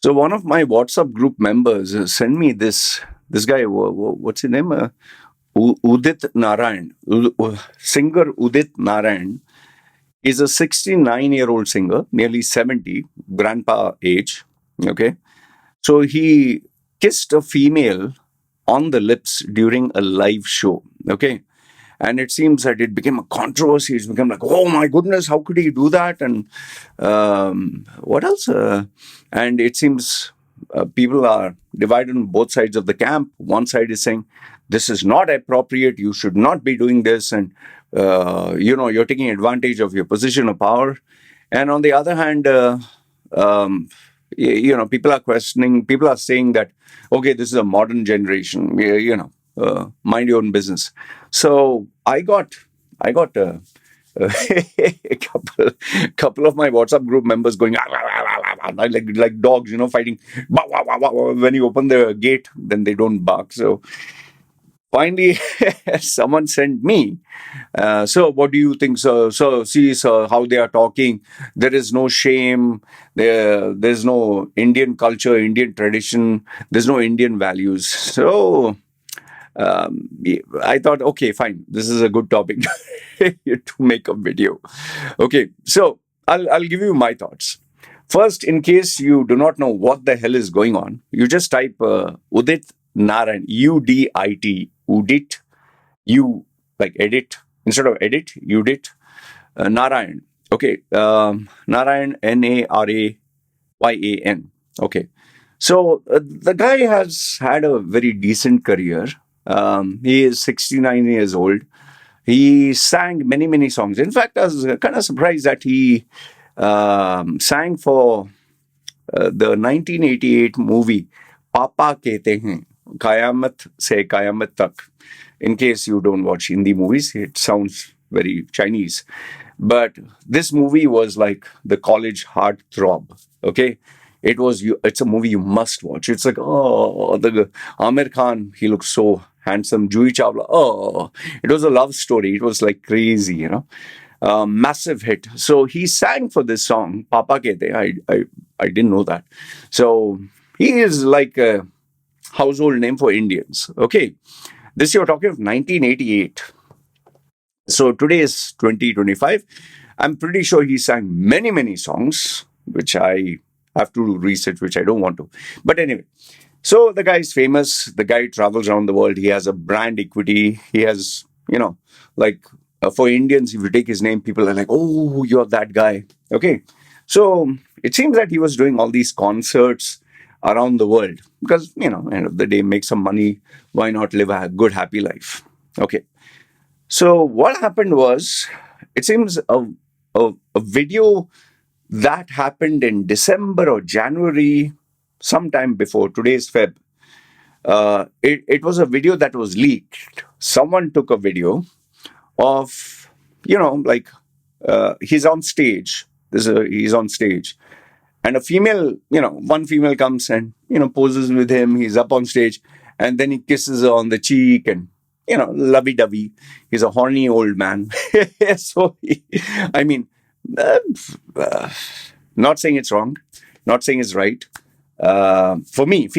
So one of my WhatsApp group members sent me this guy. What's his name? Udit Narayan, singer Udit Narayan is a 69-year-old singer, nearly 70, grandpa age. Okay, so he kissed a female on the lips during a live show. Okay, and it seems that it became a controversy. It's become like, oh my goodness, how could he do that? And what else? And it seems people are divided on both sides of the camp. One side is saying this is not appropriate. You should not be doing this, and you're taking advantage of your position of power. And on the other hand, um, people are questioning. People are saying that okay, this is a modern generation. Mind your own business. So I got a couple of my WhatsApp group members going like dogs, fighting. When you open the gate, then they don't bark. So finally, someone sent me. So what do you think? So see, sir, how they are talking. There is no shame. There's no Indian culture, Indian tradition. There's no Indian values. So I thought, okay, fine. This is a good topic to make a video. Okay, so I'll give you my thoughts. First, in case you do not know what the hell is going on, you just type Udit Narayan, UDIT, Udit, U like edit, instead of edit, Udit Narayan. Okay, Narayan, Narayan. Okay, so the guy has had a very decent career. He is 69 years old. He sang many, many songs. In fact, I was kind of surprised that he sang for the 1988 movie Papa Kehte Hain, Kayamat Se Kayamat Tak. In case you don't watch Hindi movies, it sounds very Chinese. But this movie was like the college heartthrob. Okay, it's a movie you must watch. It's like, oh, the Amir Khan, he looks so handsome. Juhi Chawla, oh, it was a love story. It was like crazy. Massive hit. So he sang for this song, Papa Kehte. I didn't know that. So he is like a household name for Indians. Okay, this you're talking of 1988. So today is 2025. I'm pretty sure he sang many, many songs, which I have to do research, which I don't want to. But anyway, so the guy is famous. The guy travels around the world. He has a brand equity. He has, like for Indians, if you take his name, people are like, oh, you're that guy. Okay. So it seems that he was doing all these concerts around the world because, end of the day, make some money. Why not live a good, happy life? Okay. So what happened was, it seems a video that happened in December or January, sometime before today's Feb. It was a video that was leaked. Someone took a video of, he's on stage. He's on stage. And a female, one female comes and, poses with him. He's up on stage. And then he kisses her on the cheek and, lovey-dovey. He's a horny old man. So, not saying it's wrong, not saying it's right. For me,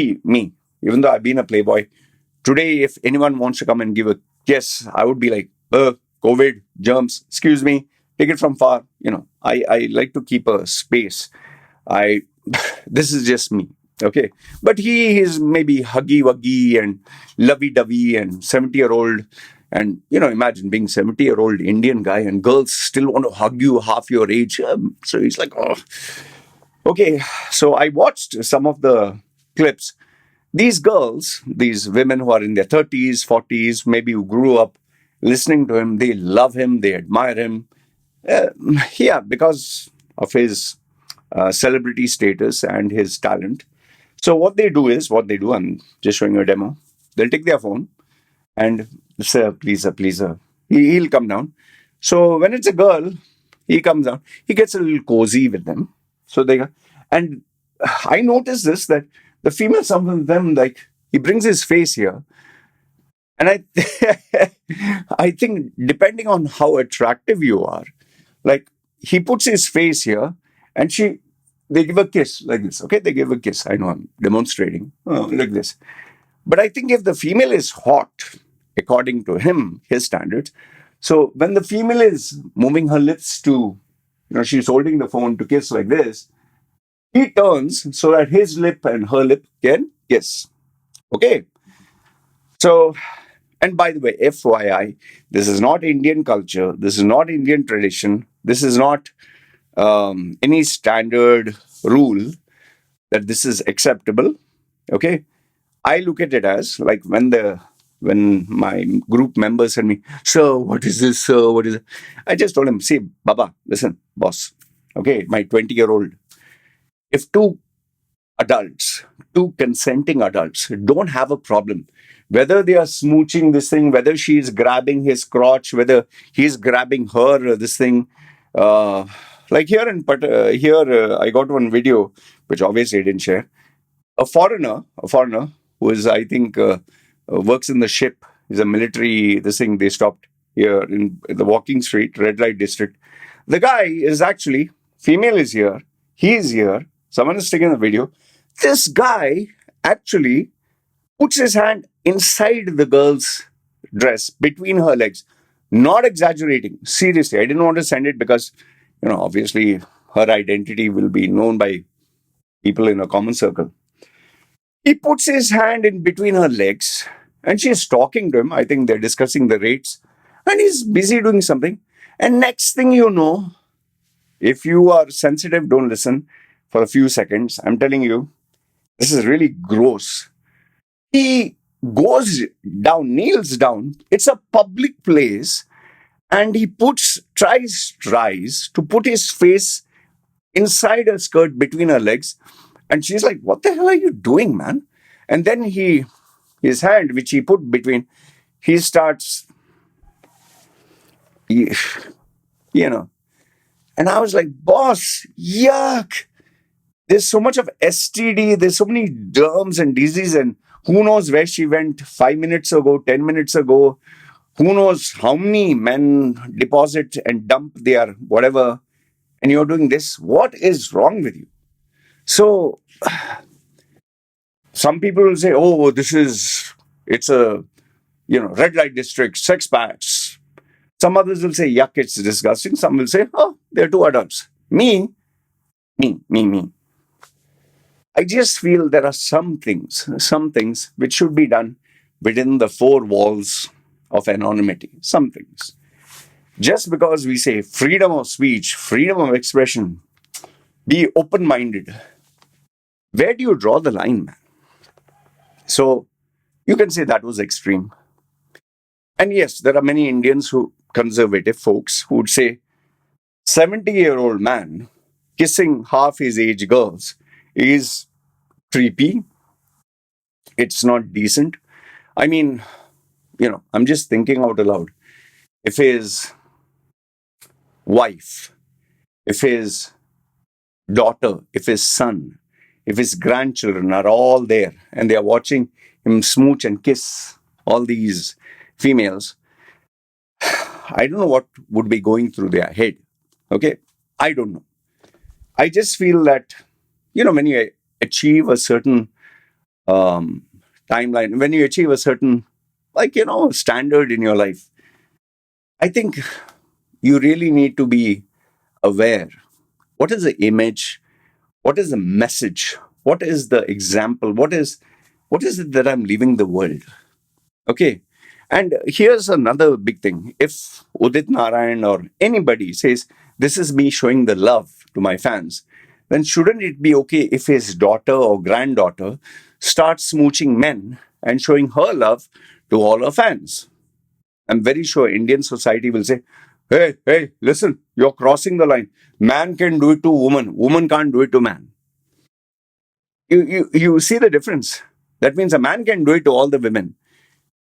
even though I've been a playboy, today, if anyone wants to come and give a kiss, I would be like, COVID, germs, excuse me, take it from far. I like to keep a space. This is just me. Okay. But he is maybe huggy-wuggy and lovey-dovey and 70-year-old. And, imagine being 70-year-old Indian guy and girls still want to hug you half your age. So he's like, oh. Okay. So I watched some of the clips. These girls, these women who are in their 30s, 40s, maybe who grew up listening to him, they love him, they admire him. Because of his celebrity status and his talent. So what they do, I'm just showing you a demo. They'll take their phone and say, please, he'll come down. So when it's a girl, he comes down, he gets a little cozy with them. So and I noticed this, that the female, some of them, like, he brings his face here. And I think depending on how attractive you are, like, he puts his face here and she they give a kiss like this. Okay, they give a kiss. I know I'm demonstrating like this. But I think if the female is hot, according to him, his standards, so when the female is moving her lips to, she's holding the phone to kiss like this, he turns so that his lip and her lip can kiss. Okay. So, and by the way, FYI, this is not Indian culture. This is not Indian tradition. This is not any standard rule that this is acceptable. Okay. I look at it as like when my group members send me, sir, what is this, sir? What is it? I just told him, see, Baba, listen, boss. Okay, my 20-year-old. If adults, two consenting adults, don't have a problem, whether they are smooching this thing, whether she is grabbing his crotch, whether he's grabbing her, this thing. Uh, like here I got one video, which obviously I didn't share. A foreigner who is, I think, works in the ship. He's a military. This thing they stopped here in the walking street, red light district. The guy is actually female is here. He is here. Someone is taking the video. This guy actually puts his hand inside the girl's dress between her legs. Not exaggerating. Seriously, I didn't want to send it because, obviously her identity will be known by people in a common circle. He puts his hand in between her legs and she's talking to him. I think they're discussing the rates and he's busy doing something. And next thing you know, if you are sensitive, don't listen for a few seconds. I'm telling you, this is really gross. He goes down, kneels down. It's a public place and he tries to put his face inside her skirt between her legs. And she's like, what the hell are you doing, man? And then his hand, which he put between, he starts, you know. And I was like, boss, yuck. There's so much of STD. There's so many germs and disease. And who knows where she went 5 minutes ago, 10 minutes ago. Who knows how many men deposit and dump their whatever. And you're doing this. What is wrong with you? So some people will say, oh, it's a, red light district, sex packs. Some others will say, yuck, it's disgusting. Some will say, oh, they're two adults. Me. I just feel there are some things which should be done within the four walls of anonymity. Some things. Just because we say freedom of speech, freedom of expression, be open-minded. Where do you draw the line, man? So you can say that was extreme. And yes, there are many conservative folks who would say 70-year-old man kissing half his age girls is creepy. It's not decent. I mean, I'm just thinking out aloud. If his wife, if his daughter, if his son, if his grandchildren are all there and they are watching him smooch and kiss all these females, I don't know what would be going through their head. Okay? I don't know. I just feel that, when you achieve a certain timeline, when you achieve a certain, standard in your life, I think you really need to be aware. What is the image? What is the message? What is the example? What is it that I'm leaving the world? Okay. And here's another big thing. If Udit Narayan or anybody says, this is me showing the love to my fans, then shouldn't it be okay if his daughter or granddaughter starts smooching men and showing her love to all her fans? I'm very sure Indian society will say, hey, listen, you're crossing the line. Man can do it to woman. Woman can't do it to man. You see the difference. That means a man can do it to all the women.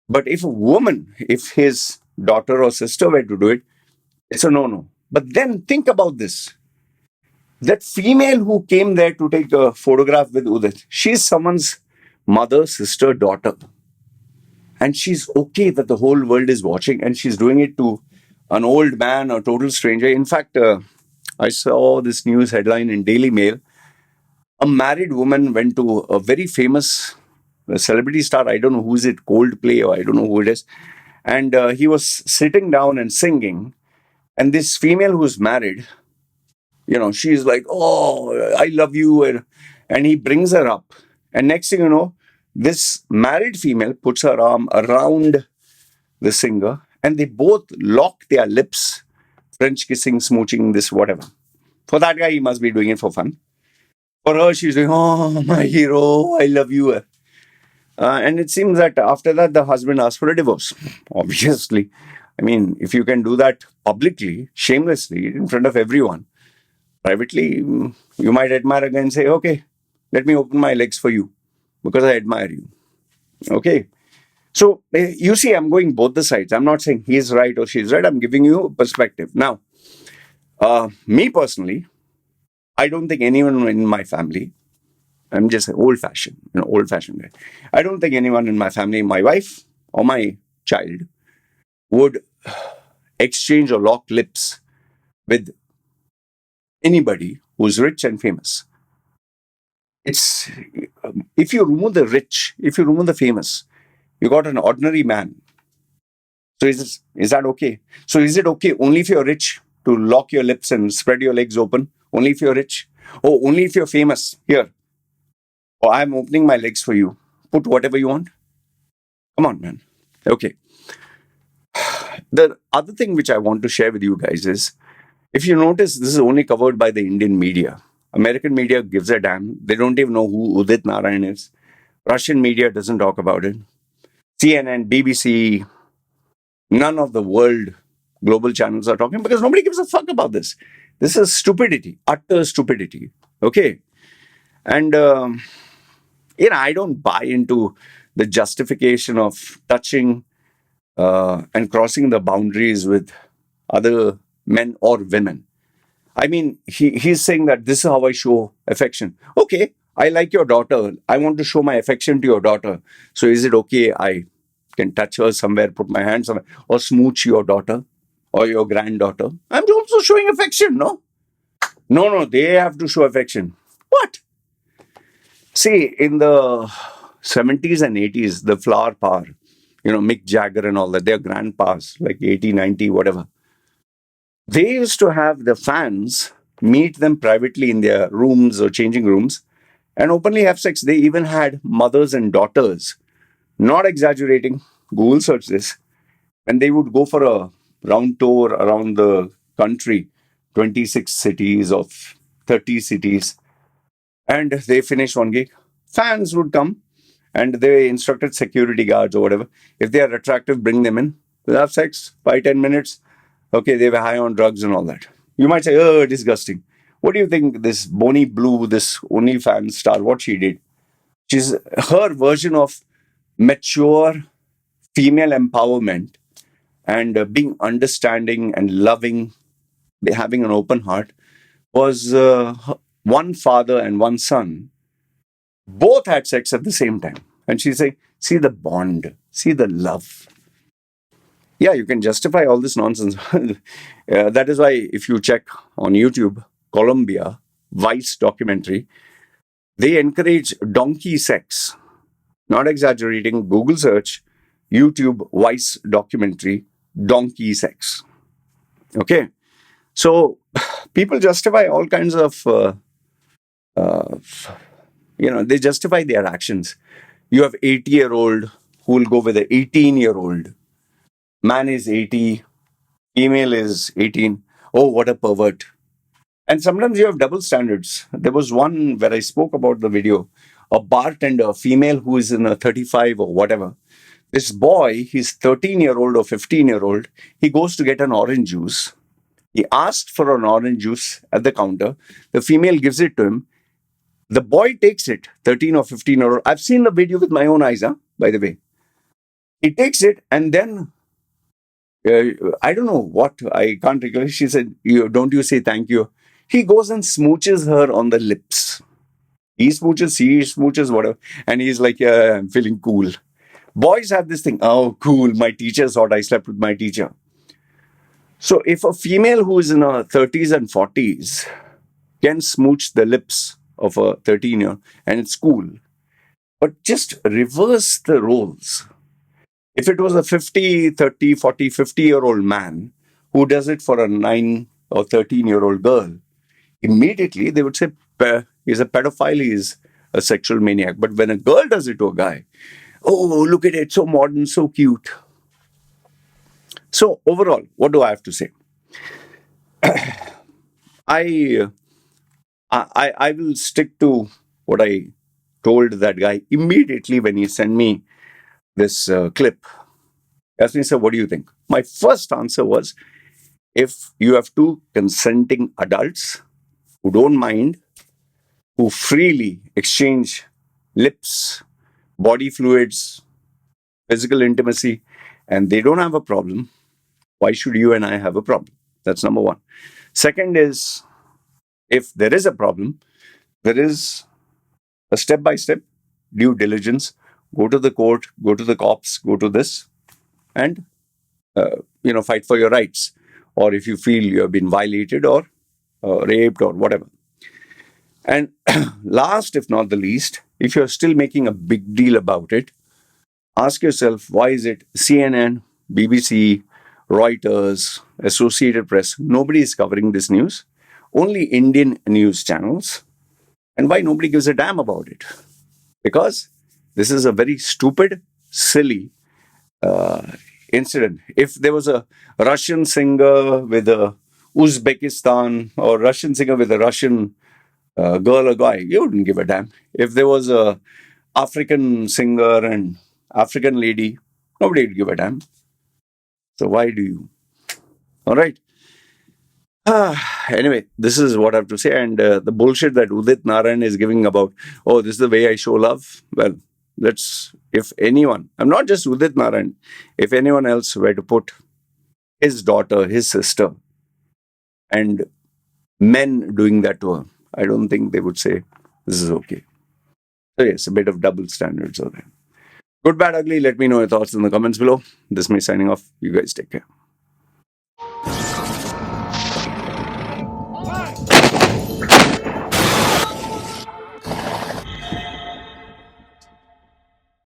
But if his daughter or sister were to do it, it's a no-no. But then think about this. That female who came there to take a photograph with Udit, she's someone's mother, sister, daughter. And she's okay that the whole world is watching and she's doing it to an old man or total stranger. In fact, I saw this news headline in Daily Mail a married woman went to a very famous celebrity star. I don't know who is it, Coldplay, or I don't know who it is. And he was sitting down and singing. And this female who's married, she's like, "Oh, I love you." And he brings her up. And next thing you know, this married female puts her arm around the singer and they both lock their lips, French kissing, smooching, this, whatever. For that guy, he must be doing it for fun. For her, she's doing, "Oh, my hero, I love you." And it seems that after that, the husband asked for a divorce. Obviously. I mean, if you can do that publicly, shamelessly, in front of everyone, privately, you might admire again and say, "Okay, let me open my legs for you because I admire you." Okay. So you see, I'm going both the sides. I'm not saying he's right or she's right. I'm giving you a perspective. Now, me personally, I don't think anyone in my family, I'm just old-fashioned guy. I don't think anyone in my family, my wife or my child, would exchange or lock lips with anybody who's rich and famous. It's if you remove the rich, if you remove the famous, you got an ordinary man. So is that okay? So is it okay only if you're rich to lock your lips and spread your legs open? Only if you're rich? Oh, only if you're famous? Here. Oh, I'm opening my legs for you. Put whatever you want. Come on, man. Okay. The other thing which I want to share with you guys is, if you notice, this is only covered by the Indian media. American media gives a damn. They don't even know who Udit Narayan is. Russian media doesn't talk about it. CNN, BBC, none of the world global channels are talking because nobody gives a fuck about this. This is stupidity, utter stupidity. Okay. And, I don't buy into the justification of touching and crossing the boundaries with other men or women. I mean, he's saying that this is how I show affection. Okay, I like your daughter. I want to show my affection to your daughter. So is it okay I can touch her somewhere, put my hand somewhere, or smooch your daughter or your granddaughter? I'm also showing affection, no? No, they have to show affection. What? See, in the 70s and 80s, the flower power, Mick Jagger and all that, their grandpas, like 80, 90, whatever. They used to have the fans meet them privately in their rooms or changing rooms and openly have sex. They even had mothers and daughters. Not exaggerating. Google search this. And they would go for a round tour around the country, 26 cities of 30 cities. And they finished one gig. Fans would come and they instructed security guards or whatever. If they are attractive, bring them in. We'll have sex, 5-10 minutes. Okay, they were high on drugs and all that. You might say, "Oh, disgusting." What do you think this Bonnie Blue, this OnlyFans star, what she did? She's her version of mature female empowerment and being understanding and loving, having an open heart, was one father and one son. Both had sex at the same time. And she's saying, "See the bond, see the love." Yeah, you can justify all this nonsense. That is why if you check on YouTube, Colombia, Vice documentary, they encourage donkey sex. Not exaggerating, Google search, YouTube, Vice documentary, donkey sex. Okay. So people justify all kinds of, they justify their actions. You have 80-year-old who will go with an 18-year-old. Man is 80, female is 18. Oh, what a pervert. And sometimes you have double standards. There was one where I spoke about the video, a bartender, a female who is in a 35 or whatever. This boy, he's 13-year-old or 15-year-old, he goes to get an orange juice. He asked for an orange juice at the counter. The female gives it to him. The boy takes it, 13 or 15-year-old. I've seen the video with my own eyes, by the way. He takes it and then I don't know what, I can't recall. She said, "Don't you say thank you?" He goes and smooches her on the lips. He smooches, whatever. And he's like, "Yeah, I'm feeling cool." Boys have this thing, "Oh, cool, my teacher thought I slept with my teacher." So if a female who is in her 30s and 40s can smooch the lips of a 13-year, and it's cool. But just reverse the roles. If it was a 50, 30, 40, 50-year-old man who does it for a 9 or 13-year-old girl, immediately they would say he's a pedophile, he's a sexual maniac. But when a girl does it to a guy, oh, look at it, so modern, so cute. So overall, what do I have to say? I I will stick to what I told that guy immediately when he sent me this clip. He asked me, sir, what do you think? My first answer was, if you have two consenting adults who don't mind, who freely exchange lips, body fluids, physical intimacy, and they don't have a problem, why should you and I have a problem? That's number one. Second is, if there is a problem, there is a step by step due diligence. Go to the court, go to the cops, go to this, and fight for your rights. Or if you feel you have been violated or raped or whatever. And last, if not the least, if you're still making a big deal about it, ask yourself, why is it CNN, BBC, Reuters, Associated Press, nobody is covering this news, only Indian news channels, and why nobody gives a damn about it? Because this is a very stupid, silly incident. If there was a Russian singer with a Uzbekistan, or Russian singer with a Russian girl or guy, you wouldn't give a damn. If there was a African singer and African lady, nobody would give a damn. So why do you? All right. Anyway, this is what I have to say. And the bullshit that Udit Narayan is giving about, oh, this is the way I show love. Well, if anyone, I'm not just Udit Narayan, if anyone else were to put his daughter, his sister, and men doing that to her, I don't think they would say this is okay. So yes, a bit of double standards over there. Good, bad, ugly. Let me know your thoughts in the comments below. This is me signing off. You guys take care.